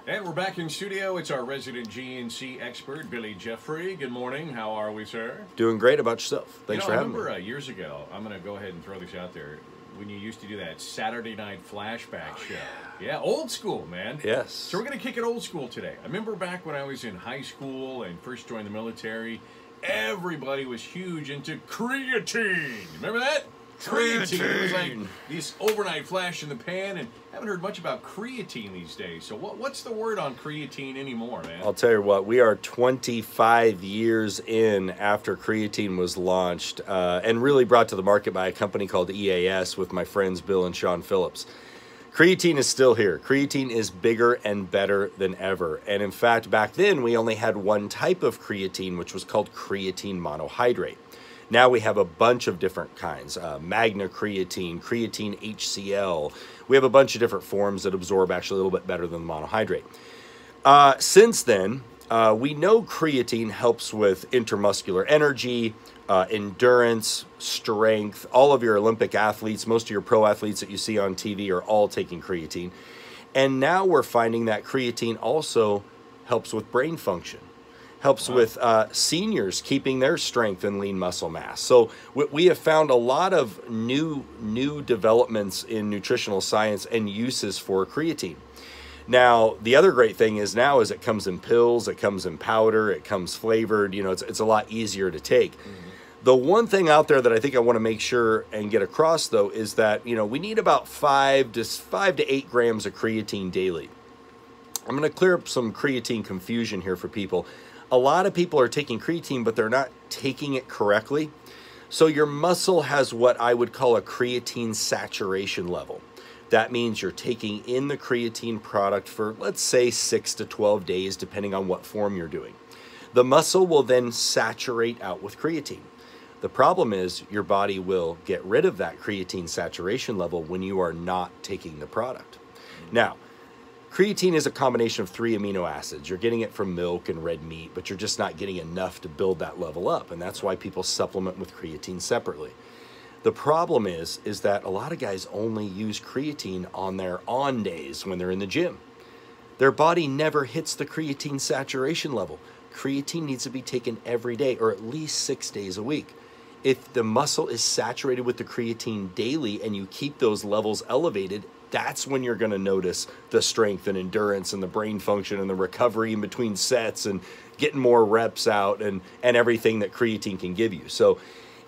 And we're back in studio. It's our resident GNC expert, Billy Jeffrey. Good morning. How are we, sir? Doing great. About yourself? Thanks for having me. I remember years ago, I'm going to go ahead and throw this out there, when you used to do that Saturday night flashback show. Yeah, old school, man. Yes. So we're going to kick it old school today. I remember back when I was in high school and first joined the military, everybody was huge into creatine. Remember that? Creatine. It was like this overnight flash in the pan, and haven't heard much about creatine these days. So what's the word on creatine anymore, man? I'll tell you what, we are 25 years in after creatine was launched and really brought to the market by a company called EAS with my friends Bill and Sean Phillips. Creatine is still here. Creatine is bigger and better than ever. And in fact, back then, we only had one type of creatine, which was called creatine monohydrate. Now we have a bunch of different kinds, magna creatine, creatine HCl. We have a bunch of different forms that absorb actually a little bit better than monohydrate. Since then, we know creatine helps with intramuscular energy, endurance, strength. All of your Olympic athletes, most of your pro athletes that you see on TV are all taking creatine. And now we're finding that creatine also helps with brain function. Helps with seniors keeping their strength and lean muscle mass. So we have found a lot of new developments in nutritional science and uses for creatine. Now, the other great thing is now is it comes in pills, it comes in powder, it comes flavored. You know, it's a lot easier to take. The one thing out there that I think I want to make sure and get across, though, is that, you know, we need about 5 to 8 grams of creatine daily. I'm going to clear up some creatine confusion here for people. A lot of people are taking creatine, but they're not taking it correctly. So your muscle has what I would call a creatine saturation level. That means you're taking in the creatine product for, let's say, 6 to 12 days, depending on what form you're doing. The muscle will then saturate out with creatine. The problem is your body will get rid of that creatine saturation level when you are not taking the product. Now, creatine is a combination of 3 amino acids. You're getting it from milk and red meat, but you're just not getting enough to build that level up. And that's why people supplement with creatine separately. The problem is that a lot of guys only use creatine on their on days when they're in the gym. Their body never hits the creatine saturation level. Creatine needs to be taken every day or at least 6 days a week. If the muscle is saturated with the creatine daily and you keep those levels elevated, that's when you're going to notice the strength and endurance and the brain function and the recovery in between sets and getting more reps out and everything that creatine can give you. So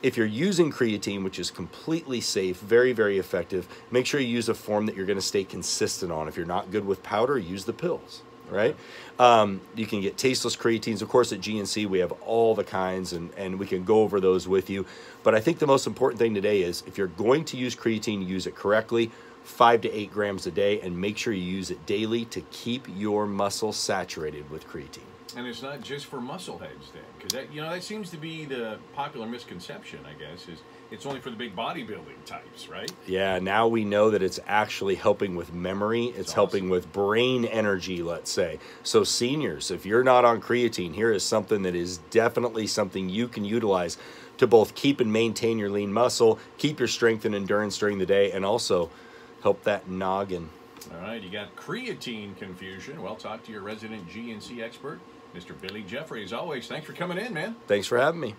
if you're using creatine, which is completely safe, very, very effective, make sure you use a form that you're going to stay consistent on. If you're not good with powder, use the pills, right? You can get tasteless creatines. Of course, at GNC, we have all the kinds, and we can go over those with you. But I think the most important thing today is if you're going to use creatine, use it correctly. 5 to 8 grams a day, and make sure you use it daily to keep your muscle saturated with creatine. And it's not just for muscle heads then, because that seems to be the popular misconception, I guess, is it's only for the big bodybuilding types, right? Yeah, now we know that it's actually helping with memory. It's helping with brain energy, let's say. So seniors, if you're not on creatine, here is something that is definitely something you can utilize to both keep and maintain your lean muscle, keep your strength and endurance during the day, and also help that noggin. All right, you got creatine confusion. Well, talk to your resident GNC expert, Mr. Billy Jeffrey. As always, thanks for coming in, man. Thanks for having me.